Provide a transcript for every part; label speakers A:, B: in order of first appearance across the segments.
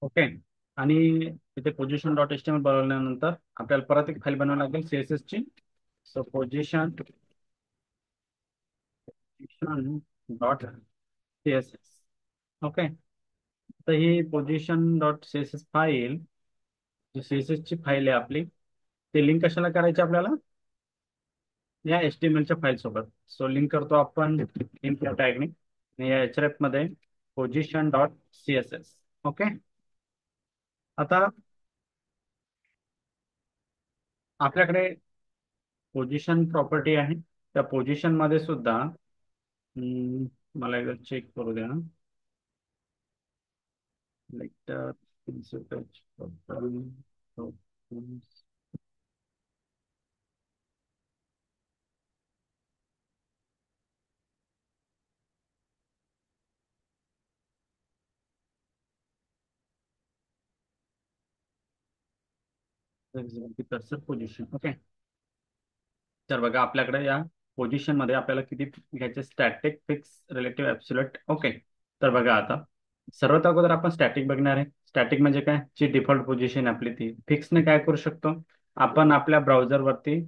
A: Okay. आणि इथे position dot H T M L बनवल्यानंतर आपल्याला परत एक फाईल बनवावी लागेल CSS ची. So position dot CSS. Okay. तर ही पोझिशन डॉट CSS फाईल, जी CSS ची फाईल आहे आपली, ते लिंक कशाला करायची आपल्याला? या HTML च्या फाईल सोबत. सो लिंक करतो आपण इन्फो टॅगने आणि या href मध्ये पोझिशन डॉट CSS. ओके. आता आपल्याकडे पोझिशन प्रॉपर्टी आहे. त्या पोझिशन मध्ये सुद्धा मला एकदा चेक करू द्या. Lecture cursor position. ओके. तर बघा आपल्याकडे या पोझिशन मध्ये आपल्याला किती घ्यायचे? Static, fix, relative, absolute. Okay. तर बघा आता सर्वात अगोदर आपण स्टॅटिक बघणार आहे. स्टॅटिक म्हणजे काय? जी डिफॉल्ट पोझिशन आपली ती. फिक्सने काय करू शकतो आपण? आपल्या ब्राउझरवरती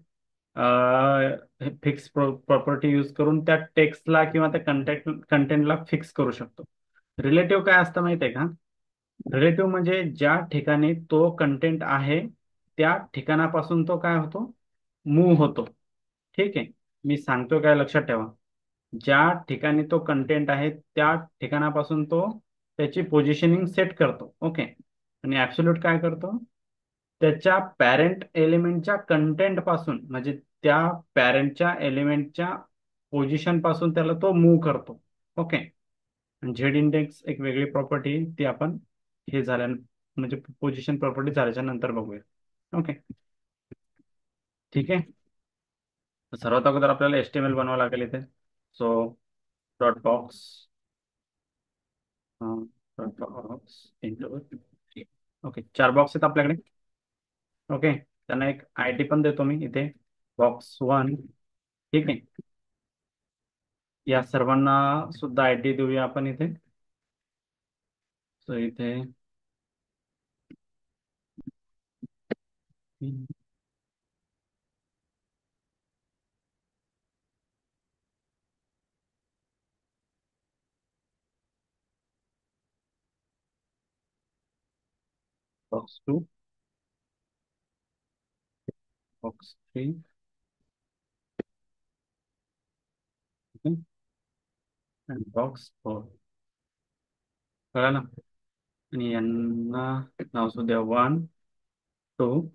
A: फिक्स प्रॉपर्टी यूज करून त्या टेक्स्टला किंवा त्या कंटेंटला फिक्स करू शकतो. रिलेटिव्ह काय असतं माहिती आहे का? रिलेटिव्ह म्हणजे ज्या ठिकाणी तो कंटेंट आहे त्या ठिकाणापासून तो काय होतो? मूव्ह होतो. ठीक आहे. मी सांगतो काय, लक्षात ठेवा. ज्या ठिकाणी तो कंटेंट आहे त्या ठिकाणापासून तो त्याची पोझिशनिंग सेट करतो. ओके. आणि ऍब्सोल्यूट काय करतो? त्याच्या पॅरेंट एलिमेंटच्या कंटेंट पासून, म्हणजे त्या पॅरेंटच्या एलिमेंटच्या पोझिशन पासून त्याला तो मूव्ह करतो. ओके. झेड इंडेक्स एक वेगळी प्रॉपर्टी, ती आपण हे झाल्या म्हणजे पोझिशन प्रॉपर्टी झाल्याच्या नंतर बघूया. ओके. ठीक आहे. तर सर्वात अगोदर आपल्याला HTML बनवावं लागेल इथे. So dot box, dot box into. Okay. 4 box आहेत आपल्याकडे. ओके. त्यांना एक ID पण देतो मी इथे, box1. ठीक आहे. या सर्वांना सुद्धा ID देऊया आपण इथे. सो इथे box2, box3. आणि box4. कळलं ना? आणि यांना नाव सुद्धा 1, 2,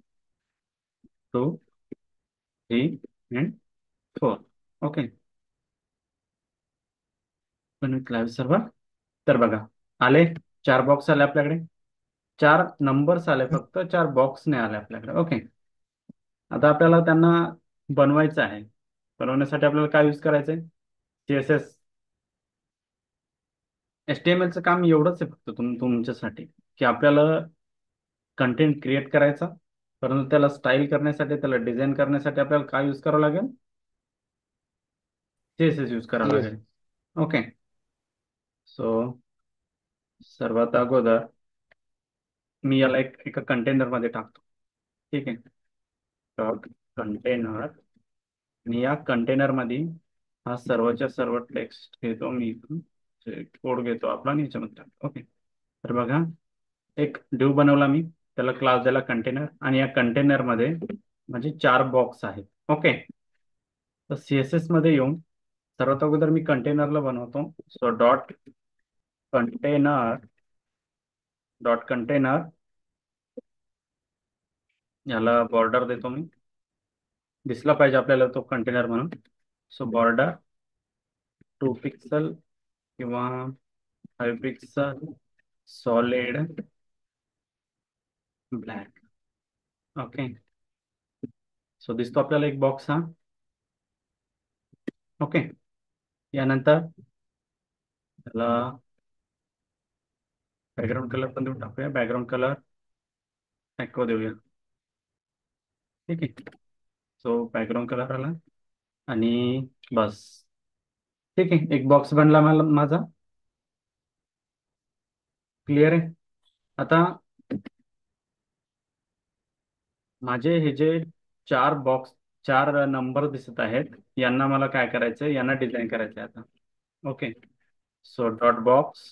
A: 3 and 4. ओके. पण लाईव्ह सर्व्हर. तर बघा आले, 4 बॉक्स आले आपल्याकडे. 4 नंबर्स आले, फक्त 4 बॉक्स नाही आले आपल्याकडे. ओके. आता आपल्याला त्यांना बनवायचं आहे. बनवण्यासाठी आपल्याला काय यूज करायचंय? CSS. HTML चं काम एवढंच आहे फक्त तुमच्यासाठी, की आपल्याला कंटेंट क्रिएट करायचा, परंतु त्याला स्टाईल करण्यासाठी, त्याला डिझाईन करण्यासाठी आपल्याला काय यूज करावं लागेल? CSS यूज करावं
B: येस.
A: लागेल. ओके. सो सर्वात अगोदर मी याला एका कंटेनर मध्ये टाकतो. ठीक आहे. Dot container. आणि या कंटेनर मध्ये हा सर्वच्या सर्व टेक्स्ट घेतो मी इथून, कोड घेतो आपला आणि याच्यामध्ये टाकतो. ओके. तर बघा, एक डिव बनवला मी, त्याला क्लास दिला कंटेनर, आणि या कंटेनर मध्ये म्हणजे 4 बॉक्स आहेत. ओके. तर CSS मध्ये येऊन सर्वात अगोदर मी कंटेनरला बनवतो. सो डॉट कंटेनर याला बॉर्डर देतो मी. दिसला पाहिजे आपल्याला तो कंटेनर म्हणून. सो बॉर्डर 2 पिक्सल किंवा 5 pixel, solid black. Okay. So दिसतो आपल्याला एक बॉक्स हा. ओके. यानंतर त्याला बॅकग्राऊंड कलर पण देऊन टाकूया. बॅकग्राऊंड कलर एको देऊया. ठीक आहे. सो बॅकग्राऊंड कलर आला आणि बस. ठीक आहे. एक बॉक्स बनला मला माझा. क्लिअर आहे. आता माझे हे जे चार बॉक्स, चार नंबर दिसत आहेत, यांना मला काय करायचं, यांना डिझाईन करायचं आहे आता. ओके. सो डॉट बॉक्स,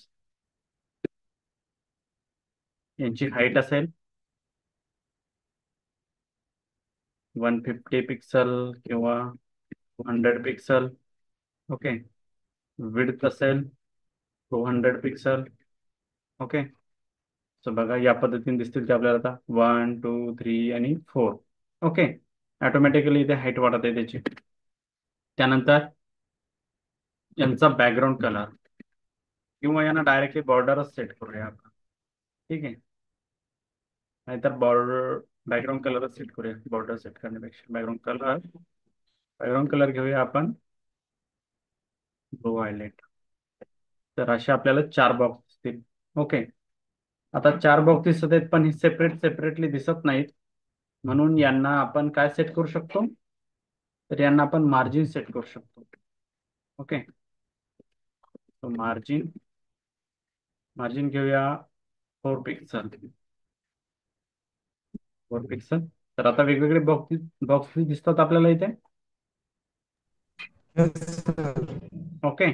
A: यांची हाईट असेल 150 पिक्सल किंवा 100 पिक्सल. ओके. विड्थ असेल 200 पिक्सल. ओके. सो बघा या पद्धतीने दिसतील ते आपल्याला आता 1 2 3 आणि 4. ओके. ऑटोमॅटिकली इथे हाईट वाढत आहे त्याची. त्यानंतर यांचा बॅकग्राऊंड कलर, किंवा यांना डायरेक्टली बॉर्डरच सेट करूया आपण. ठीक आहे. नाहीतर बॉर्डर, बॅकग्राऊंड कलरच सेट करूया बॉर्डर सेट करण्यापेक्षा. बॅकग्राऊंड कलर घेऊया आपण ब्लू व्हायलेट. तर असे आपल्याला चार बॉक्स दिसतील. ओके. आता चार बॉक्स दिसत आहेत पण हे सेपरेटली दिसत नाहीत, म्हणून यांना आपण काय सेट करू शकतो, तर यांना आपण मार्जिन सेट करू शकतो. ओके. तो मार्जिन मार्जिन घेऊया 4 पिक्सल. 4 पिक्सल. तर आता वेगवेगळे बॉक्स बॉक्स दिसतात आपल्याला इथे.
B: Yes, sir.
A: ओके.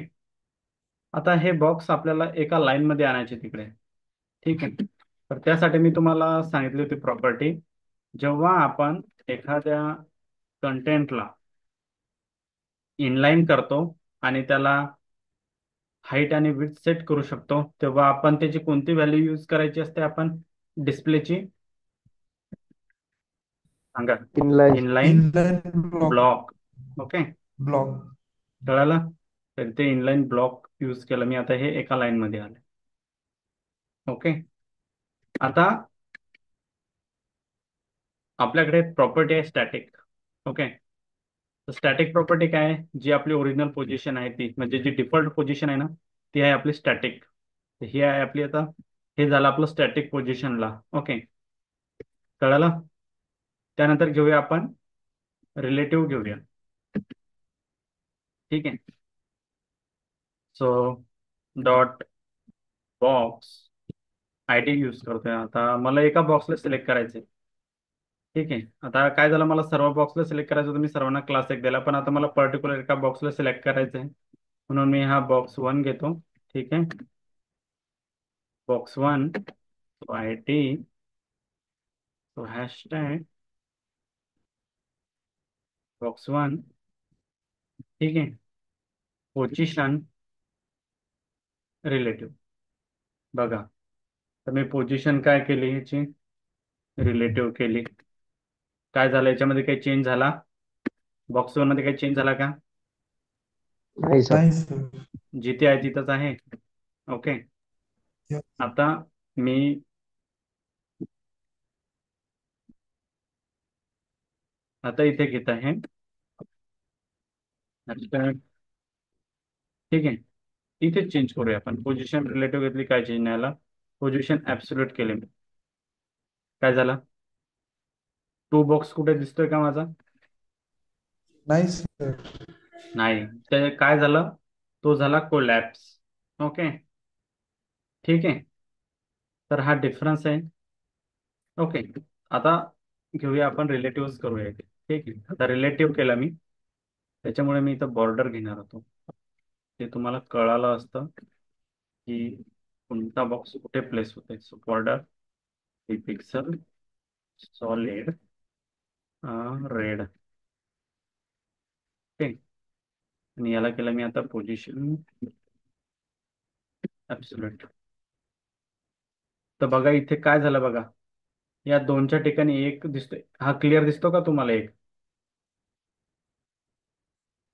A: आता हे बॉक्स आपल्याला एका लाईन मध्ये आणायचे तिकडे. ठीक आहे. तर त्यासाठी मी तुम्हाला सांगितली होती प्रॉपर्टी, जेव्हा आपण एखाद्या कंटेंटला इनलाईन करतो आणि त्याला हाईट आणि विड्थ सेट करू शकतो, तेव्हा आपण त्याची कोणती व्हॅल्यू यूज करायची असते, आपण डिस्प्लेची सांगा.
C: Inline
A: inline
B: Inline block
A: block. Okay.
B: block.
A: कळालं. तर ते इनलाईन ब्लॉक यूज केलं मी. आता हे एका लाईन मध्ये आलं. ओके. आता आपल्याकडे प्रॉपर्टी आहे स्टॅटिक. ओके. तर स्टॅटिक प्रॉपर्टी काय आहे, जी आपली ओरिजिनल पोझिशन आहे ती, म्हणजे जी डिफॉल्ट पोझिशन आहे ना, ती आहे आपली स्टॅटिक. ही आहे आपली आता, हे झालं आपलं स्टॅटिक पोझिशनला. ओके. कळालं. त्यानंतर घेऊया आपण रिलेटिव्ह घेऊया. ठीक आहे. So dot box ID use करतोय. आता मला एका बॉक्सला सिलेक्ट करायचे. ठीक आहे. आता काय झालं, मला सर्व बॉक्सला सिलेक्ट करायचं होतं, मी सर्वांना क्लास एक दिला, पण आता मला पर्टिक्युलर एका बॉक्सला सिलेक्ट करायचं आहे, म्हणून मी हा बॉक्स 1 घेतो. ठीक आहे. बॉक्स 1, तो आय टी, तो हॅशटॅग बॉक्स 1. ठीक आहे. Position relative. बघा, तर मी पोझिशन काय केली ह्याची, रिलेटिव्ह केली. काय झालं याच्यामध्ये, काही चेंज झाला बॉक्स 1 मध्ये, काही चेंज झाला का?
C: नहीं सर।
B: Nice, sir.
A: जिथे आहे तिथंच आहे. ओके.
B: Yeah.
A: आता मी आता इथे घेत आहे hashtag. ठीक आहे. इथे चेंज करूया आपण. पोझिशन रिलेटिव्ह घेतली, काय चेंज नाही आला. पोझिशन ऍब्सोल्यूट केले मी. काय झालं, टू बॉक्स कुठे दिसतोय का माझा?
B: Nice, sir.
A: नाही. ते काय झालं, तो झाला कोलॅप्स. ओके. ठीक आहे. तर हा डिफरन्स आहे. ओके. आता घेऊया आपण रिलेटिव्ह करूया इथे. ठीक आहे. आता रिलेटिव्ह केला मी, त्याच्यामुळे मी इथं बॉर्डर घेणार होतो. ते तुम्हाला कळालं असतं की कोणता बॉक्स कुठे प्लेस होते. So border 3 pixel, solid red. Okay. आणि याला केलं मी आता पोझिशन ऍब्सोल्यूट. तर बघा इथे काय झालं बघा, या दोनच्या ठिकाणी एक दिसतोय. हा क्लिअर दिसतो का तुम्हाला? एक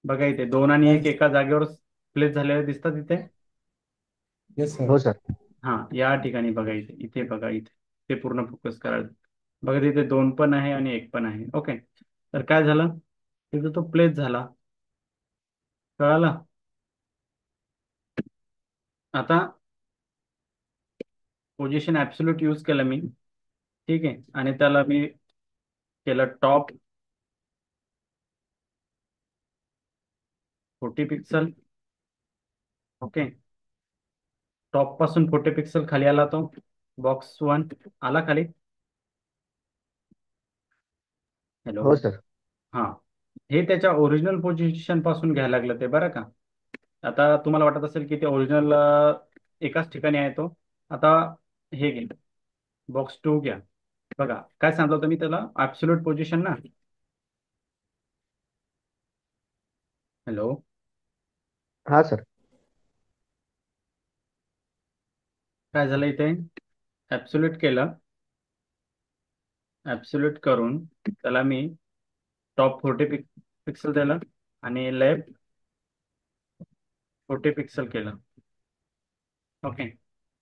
A: बघा इथे 2 आणि 1
B: Nice.
A: एका जागेवर प्लेस झालेले दिसतात इथे.
B: Yes,
C: हो
B: sir.
C: सर।
A: हा, या ठिकाणी बघा इथे, इथे बघा इथे, ते पूर्ण फोकस करायचं. बघा तिथे 2 पण आहे आणि 1 पण आहे. ओके. तर काय झालं, तिथे तो प्लेस झाला. कळालं. आता पोझिशन ऍब्सोल्यूट यूज केलं मी. ठीक आहे. आणि त्याला मी केलं टॉप 40 पिक्सल. ओके. टॉप पासून 40 पिक्सल खाली आला तो. बॉक्स वन आला खाली. हॅलो.
C: हो सर.
A: हां. हे त्याच्या ओरिजिनल पोझिशन पासून घ्यायला लागलं ते, बरं का. आता तुम्हाला वाटत असेल की ते ओरिजिनल एकाच ठिकाणी आहे तो. आता हे घे, बॉक्स टू घ्या. बघा काय सांगितलं होतं मी त्याला, ॲब्सोल्यूट पोझिशन ना. हॅलो.
C: हा सर.
A: काय झालं इथे, ॲब्सोल्यूट केलं. ॲब्सोल्यूट करून त्याला मी टॉप 40 पिक्सल दिलं आणि लेफ्ट 40 पिक्सल केलं. ओके.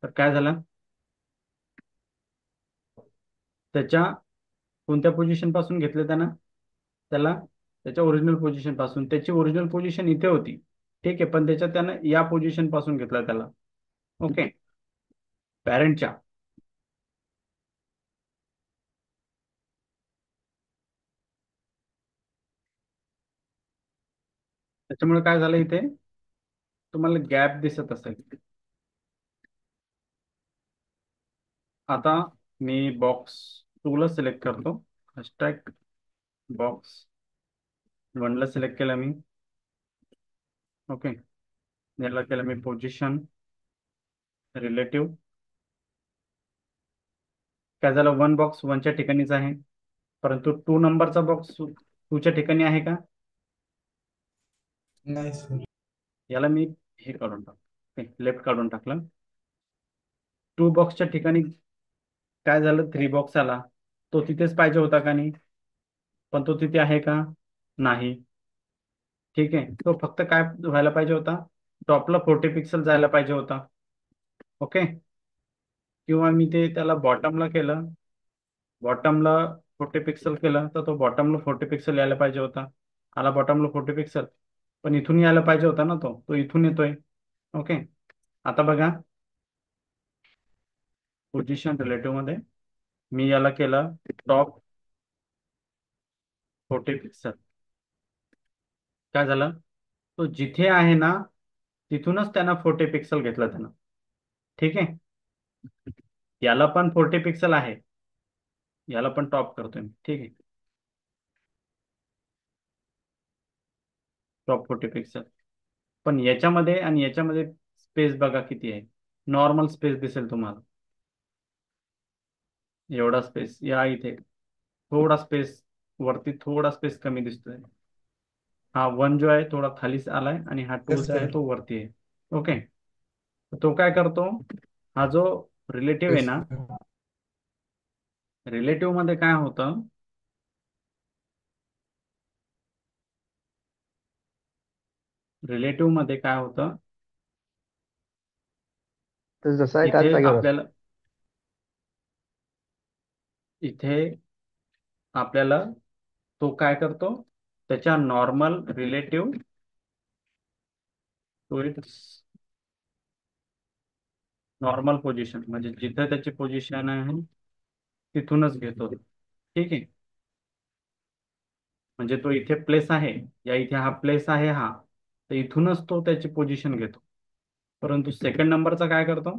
A: तर काय झालं, त्याच्या कोणत्या पोझिशन पासून घेतलं त्यानं, त्याला त्याच्या ओरिजिनल पोझिशन पासून. त्याची ओरिजिनल पोझिशन इथे होती, ठीक आहे, पण त्याच्यात त्यानं या पोझिशन पासून घेतला त्याला. ओके. पॅरेंटच्या. त्याच्यामुळे काय झालं इथे, तुम्हाला गॅप दिसत असेल. आता मी बॉक्स टूला सिलेक्ट करतो. हॅशटॅग बॉक्स वनला सिलेक्ट केलं मी. ओके. याला केलं मी पोझिशन रिलेटिव्ह. काय झालं, वन बॉक्स वनच्या ठिकाणीच आहे, परंतु टू नंबरचा बॉक्स टूच्या ठिकाणी आहे का.
B: नाही सर.
A: याला मी हे काढून टाकतो, लेफ्ट काढून टाकलं. टू बॉक्सच्या ठिकाणी काय झालं, थ्री बॉक्स आला. तो तिथेच पाहिजे होता का नाही, पण तो तिथे आहे का, नाही. ठीक आहे, तो फक्त काय व्हायला पाहिजे होता, टॉपला 40 पिक्सल जायला पाहिजे होता. ओके. किंवा मी ते त्याला बॉटमला केलं, बॉटमला 40 पिक्सल केलं, तर तो बॉटमला 40 पिक्सल यायला पाहिजे होता. आला बॉटमला 40 पिक्सल, पण इथून यायला पाहिजे होता ना, तो इथून येतोय. ओके. आता बघा, पोझिशन रिलेटिव्ह मध्ये मी याला केलं टॉप 40 पिक्सल. काय झालं, तो जिथे आहे ना तिथूनच त्यांना 40 पिक्सल घेतलं त्यानं. ठीक आहे. याला पण 40 पिक्सल आहे, याला पण टॉप करतोय मी. ठीक आहे, टॉप 40 पिक्सल. पण याच्यामध्ये आणि याच्यामध्ये स्पेस बघा किती आहे. नॉर्मल स्पेस दिसेल तुम्हाला, एवढा स्पेस. या इथे थोडा स्पेस वरती, थोडा स्पेस कमी दिसतोय. हा वन जो आहे थोडा खाली आलाय आणि हा टू
B: येस
A: जो आहे
B: सर.
A: तो वरती आहे. ओके. तो काय करतो, हा जो रिलेटिव्ह आहे
B: येस
A: ना,
B: सर.
A: रिलेटिव्ह मध्ये काय होतं, रिलेटिव्ह मध्ये काय होतं,
C: तर जसा आहे त्याच
A: इथे
C: जागेवर असतो.
A: आपल्याला, इथे आपल्याला तो काय करतो, त्याच्या normal relative to its normal position, म्हणजे जिथे त्याची पोझिशन आहे तिथूनच घेतो. ठीक आहे. म्हणजे तो इथे प्लेस आहे, या इथे हा प्लेस आहे हा, तर इथूनच तो त्याची पोझिशन घेतो. परंतु सेकंड नंबरचा काय करतो,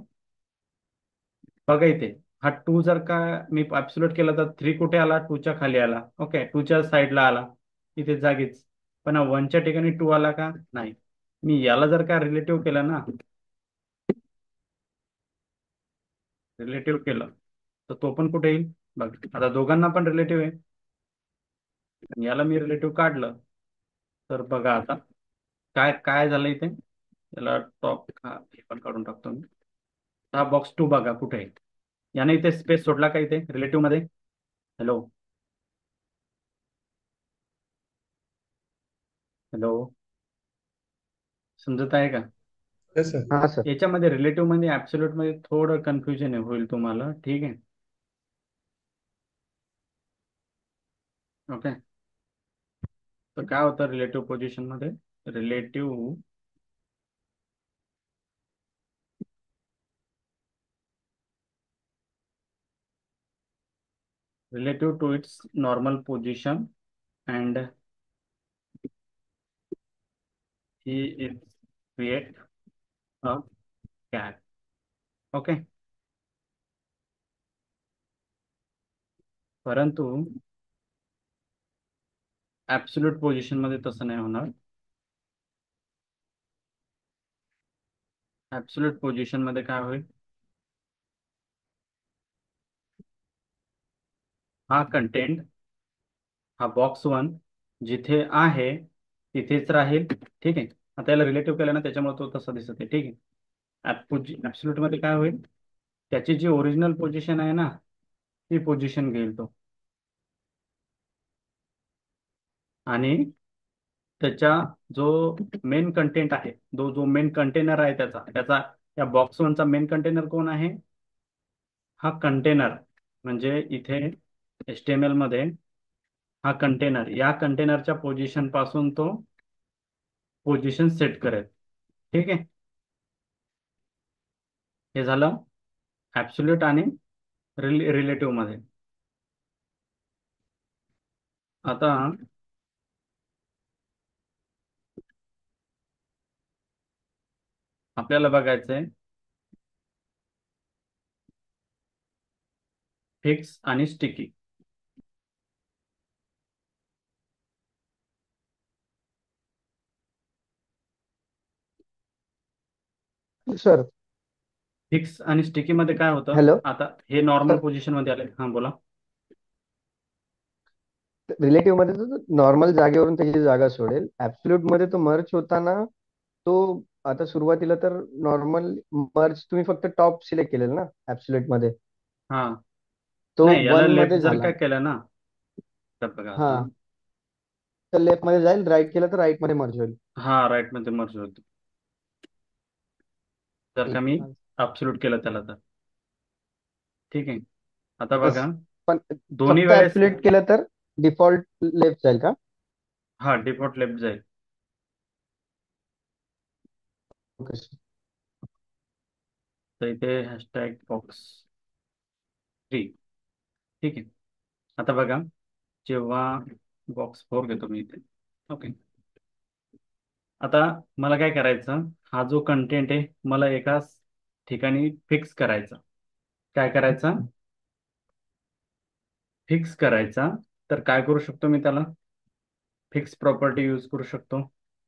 A: बघा इथे हा टू जर का मी ऍब्सोल्यूट केला तर थ्री कुठे आला, टूच्या खाली आला. ओके, टूच्या साईडला आला, इथे जागीच. पण हा वनच्या ठिकाणी टू आला का, नाही. मी याला जर का रिलेटिव्ह केलं ना, रिलेटिव्ह केलं, तर तो पण कुठे येईल बघ. आता दोघांना पण रिलेटिव्ह आहे, आणि याला मी रिलेटिव्ह काढलं, तर बघा आता काय काय झालं इथे. त्याला टॉप हा हे पण काढून टाकतो मी. हा बॉक्स टू बघा कुठे आहे, याने इथे स्पेस सोडला का इथे रिलेटिव्ह मध्ये. हॅलो. हॅलो. समजत आहे का.
B: Yes sir.
C: हा सर.
A: याच्यामध्ये रिलेटिव्ह मध्ये ऍब्सोल्यूट मध्ये थोडं कन्फ्युजन होईल तुम्हाला. ठीक आहे. ओके. तर काय होतं रिलेटिव्ह पोझिशन मध्ये, relative relative to its normal position and he is create a gap. Okay. परंतु ऍब्सोल्यूट पोझिशन मध्ये तसं नाही होणार. ऍब्सोल्यूट पोझिशन मध्ये काय होईल, हा कंटेंट, हा बॉक्स वन जिथे आहे तिथेच राहील. ठीक आहे. आता याला रिलेटिव्ह केलं ना, त्याच्यामुळे तो तसा दिसत आहे. ठीक आहे. ऍब्सोल्यूट मध्ये काय होईल, त्याची जी ओरिजिनल पोझिशन आहे ना, ती पोझिशन घेईल तो. आणि त्याच्या जो मेन कंटेंट आहे, जो मेन कंटेनर आहे त्याचा त्याचा या बॉक्स वनचा मेन कंटेनर कोण आहे, हा कंटेनर. म्हणजे इथे HTML मध्ये हा कंटेनर, या कंटेनरच्या पोझिशन पासून तो पोझिशन सेट करेल. ठीक आहे. हे झालं ऍब्सोल्यूट आणि रिलेटिव्ह मध्ये. आता आपल्याला बघायचंय फिक्स आणि स्टिकी.
C: सर.
A: फिक्स आणि स्टिकी मध्ये काय होतं,
C: हॅलो.
A: आता हे नॉर्मल
C: सर,
A: पोझिशन मध्ये आले. हा बोला.
C: रिलेटिव्ह मध्ये तो नॉर्मल जागेवरून त्याची जागा सोडेल. ऍब्सोल्यूट मध्ये तो मर्ज होताना तो, आता सुरुवातीला तर नॉर्मल मर्ज तुम्ही फक्त टॉप सिलेक्ट केलेल ना ऍब्सोल्यूट मध्ये,
A: हा,
C: तो
A: नाही याला
C: वन
A: लेफ्ट
C: मध्ये
A: जर
C: झाला.
A: काय केलं ना, तर बघा
C: हा,
A: आता.
C: तर लेफ्ट मध्ये जाईल, राईट केलं तर राईट मध्ये मर्ज होईल.
A: हा, राईट मध्ये मर्ज होतो जर का
C: ठीक
A: मी
C: आहे.
A: अब्सोल्यूट केलं त्याला तर. ठीक आहे. आता बघा,
C: बस. पण
A: दोन्ही
C: फक्त
A: वेळेस.
C: ऍब्सोल्यूट केलं तर डिफॉल्ट लेफ्ट जाईल का?
A: हा, डिफॉल्ट लेफ्ट जाईल.
C: Okay sir.
A: तर इथे हॅशटॅग बॉक्स 3. ठीक आहे. आता बघा, जेव्हा बॉक्स 4 घेतो मी इथे. ओके. आता मला काय करायचं, हा जो कंटेंट आहे मला एकाच ठिकाणी फिक्स करायचा. काय करायचा, फिक्स करायचा. तर काय करू शकतो मी त्याला, फिक्स प्रॉपर्टी यूज करू शकतो.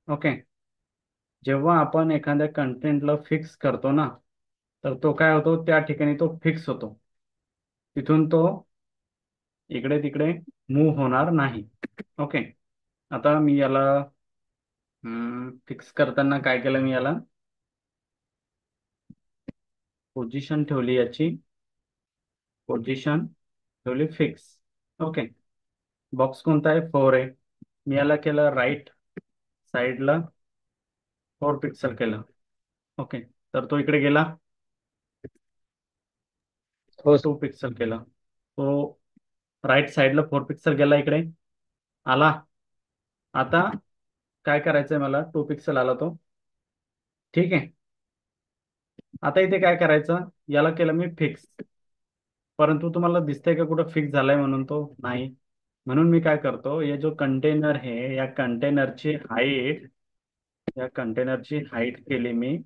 A: ओके. जेव्हा आपण एखाद्या कंटेंटला फिक्स करतो ना, तर तो काय होतो, त्या ठिकाणी तो फिक्स होतो. तिथून तो इकडे तिकडे मूव्ह होणार नाही. ओके. आता मी याला फिक्स करताना काय केलं, मी याला पोझिशन ठेवली, याची पोझिशन ठेवली फिक्स. ओके. बॉक्स कोणता आहे, 4 आहे. मी याला केलं राईट साईडला 4 पिक्सल केलं. ओके. तर तो इकडे गेला.
C: हो
A: 2 पिक्सल केलं. तो राईट साईडला 4 पिक्सल गेला, इकडे आला. आता काय करायचंय मला, 2 पिक्सल आला तो. ठीक आहे. आता इथे काय करायचं, याला केलं मी फिक्स. परंतु तुम्हाला दिसतंय का कुठं फिक्स झालाय, म्हणून तो नाही. म्हणून मी काय करतो, हे जो कंटेनर आहे या कंटेनरची हाईट केली मी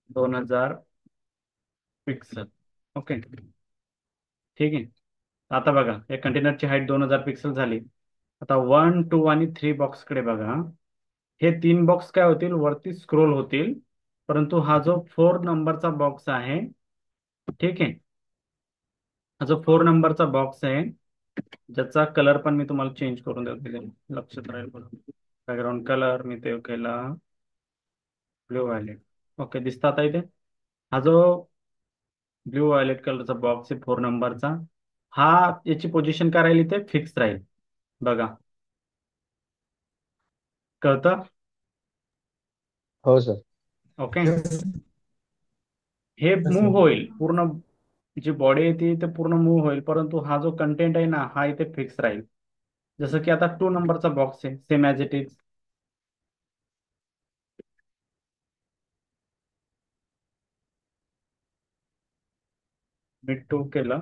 A: 2000 पिक्सल. ओके. ठीक आहे. आता बघा, या कंटेनरची हाईट 2000 पिक्सल झाली. आता 1, 2 आणि 3 बॉक्सकडे बघा. हे 3 बॉक्स काय होतील, वरती स्क्रोल होतील. परंतु हा जो 4 नंबरचा बॉक्स आहे, ठीक आहे, हा जो 4 नंबरचा बॉक्स आहे, ज्याचा कलर पण मी तुम्हाला चेंज करून देतो, लक्षात राहील बघा. बॅकग्राऊंड कलर मी ते केला ब्ल्यू व्हायलेट. ओके, दिसतं आता इथे. हा जो ब्ल्यू व्हायलेट कलरचा बॉक्स आहे 4 नंबरचा, हा याची पोझिशन काय राहील, इथे फिक्स राहील. बघा, कळतं.
C: हो सर.
A: ओके.
B: Yes.
A: हे
B: Yes, sir.
A: मूव्ह होईल पूर्ण, जी बॉडी आहे ती ते पूर्ण मूव्ह होईल, परंतु हा जो कंटेंट आहे ना, हा इथे फिक्स राहील. जसं की आता 2 नंबरचा बॉक्स आहे, सेम ॲज इट इज. मी 2 केलं.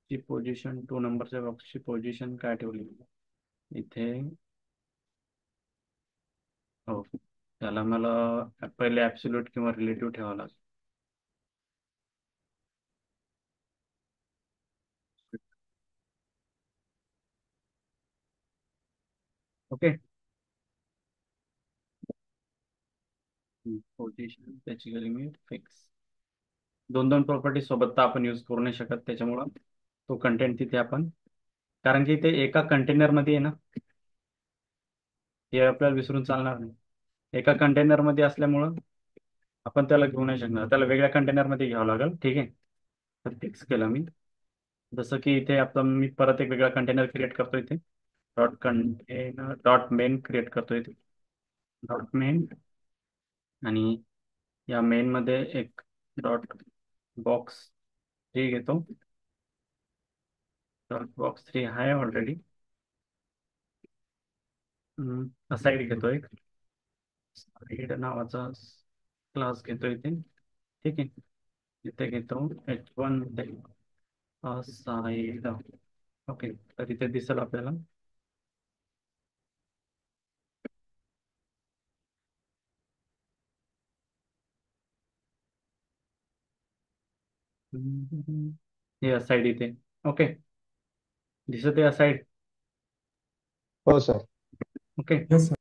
A: ची पोझिशन 2 नंबरच्या बॉक्सची पोझिशन काय ठेवली इथे, हो, त्याला मला पहिले ऍब्सोल्यूट किंवा रिलेटिव्ह ठेवावं लागेल. ओके. पोझिशन त्याची लिमिट फिक्स. दोन दोन प्रॉपर्टी सोबत तर आपण यूज करू नाही शकत, त्याच्यामुळं तो कंटेंट तिथे आपण, कारण की ते एका कंटेनर मध्ये आहे ना, हे आपल्याला विसरून चालणार नाही. एका कंटेनर मध्ये असल्यामुळं आपण त्याला घेऊ नाही शकणार, त्याला वेगळ्या कंटेनर मध्ये घ्यावं लागेल. ठीक आहे. तर फिक्स केलं मी. जसं की इथे आपण, मी परत एक वेगळा कंटेनर क्रिएट करतो इथे. Dot container dot main create करतो इथे. Dot main. आणि या मेन मध्ये एक डॉट बॉक्स 3 घेतो. डॉट बॉक्स 3 आहे ऑलरेडी. साईड घेतो एक. साईड नावाचा क्लास घेतो इथे. ठीक आहे. इथे घेतो H1 मध्ये साईड. ओके. तर इथे दिसेल आपल्याला. हे साईड इथे. ओके. दिसत आहे साईड.
C: हो सर.
A: ओके.
B: Yes, sir.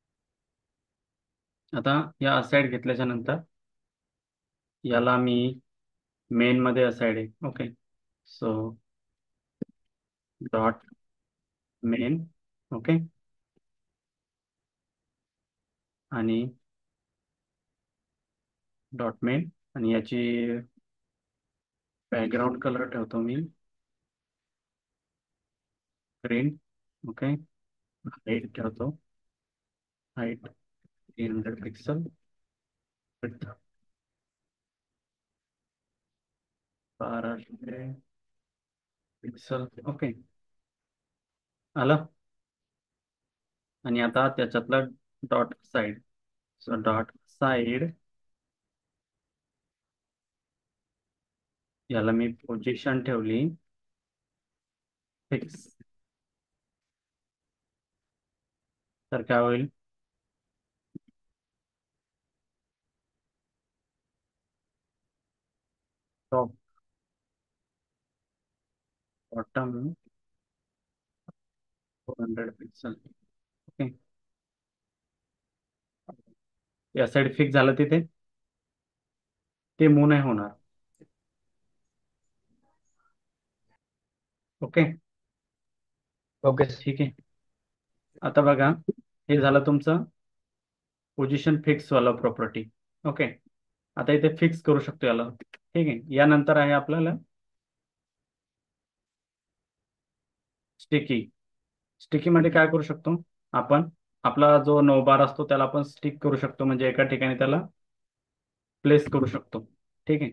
A: आता या असाइड घेतल्याच्या नंतर याला मी मेन मध्ये असाइड आहे. Okay. So dot main. Okay. आणि डॉट मेन. आणि याची बॅकग्राऊंड कलर ठेवतो मी ग्रीन. ओके. हाईट ठेवतो, height 300 pixel. Width 1200 pixel. Okay. आलं. आणि आता त्याच्यातलं dot side. So dot side याला मी पोझिशन ठेवली फिक्स. तर काय होईल, टॉप बॉटम 400 पिक्सल. ओके. या साईड फिक्स झालं तिथे, ते मूव नाही होणार. ओके.
C: ओके.
A: ठीक आहे. आता बघा, हे झालं तुमचं पोझिशन फिक्स वाला प्रॉपर्टी. ओके. आता इथे फिक्स करू शकतो याला. ठीक आहे. यानंतर आहे आपल्याला स्टिकी. स्टिकी मध्ये काय करू शकतो आपण, आपला जो नो बार असतो त्याला आपण स्टिक करू शकतो, म्हणजे एका ठिकाणी त्याला प्लेस करू शकतो. ठीक आहे.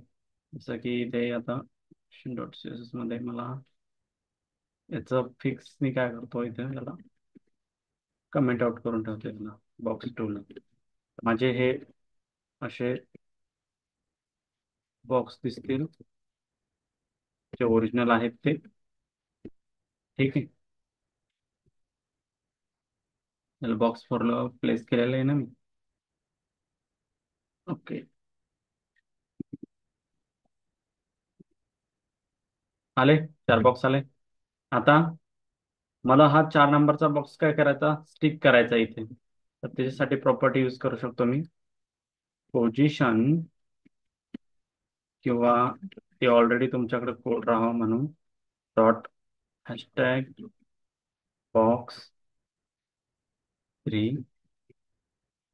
A: जसं की इथे आता डॉट सी एस एस मध्ये मला याचं फिक्स मी काय करतो, इथे याला कमेंट आउट करून ठेवतो याला बॉक्स टूल. माझे हे असे बॉक्स दिसतील जे ओरिजिनल आहेत ते. ठीक आहे. याला बॉक्स फॉरला प्लेस केलेलं आहे ना मी. ओके. आले 4 बॉक्स आले. आता मला हा 4 नंबरचा बॉक्स काय करायचा, स्टिक करायचा इथे. तर त्याच्यासाठी प्रॉपर्टी यूज करू शकतो मी, पोझिशन, किंवा ते ऑलरेडी तुमच्याकडे कोड राहावा म्हणून डॉट हॅशटॅग बॉक्स 3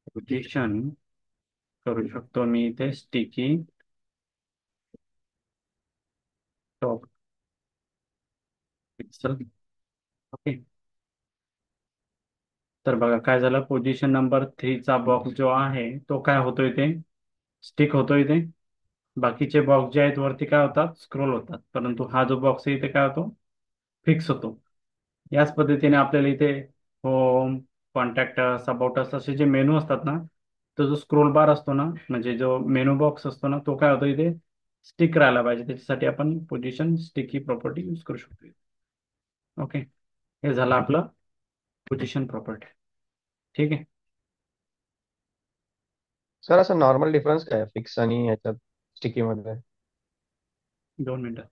A: पोझिशन करू शकतो मी इथे स्टिकी टॉप पिक्सल. ओके. तर बघा काय झालं, पोझिशन नंबर 3 चा बॉक्स जो आहे तो काय होतो इथे, स्टिक होतो इथे. बाकीचे बॉक्स जे आहेत वरती काय होतात, स्क्रोल होतात, परंतु हा जो बॉक्स आहे इथे काय होतो, फिक्स होतो. याच पद्धतीने आपल्याला इथे home, contact us, about us असे जे मेनू असतात ना, तो जो स्क्रोल बार असतो ना, म्हणजे जो मेनू बॉक्स असतो ना, तो काय होतो इथे स्टिक राहायला पाहिजे. त्याच्यासाठी आपण पोझिशन स्टिकी प्रॉपर्टी यूज करू शकतो. ओके. हे झालं आपलं पोझिशन प्रॉपर्टी. ठीक आहे.
C: सर, असा नॉर्मल डिफरन्स काय आहे फिक्स आणि ह्याच्यात स्टिकी मध्ये?
A: 2 मिनिटं.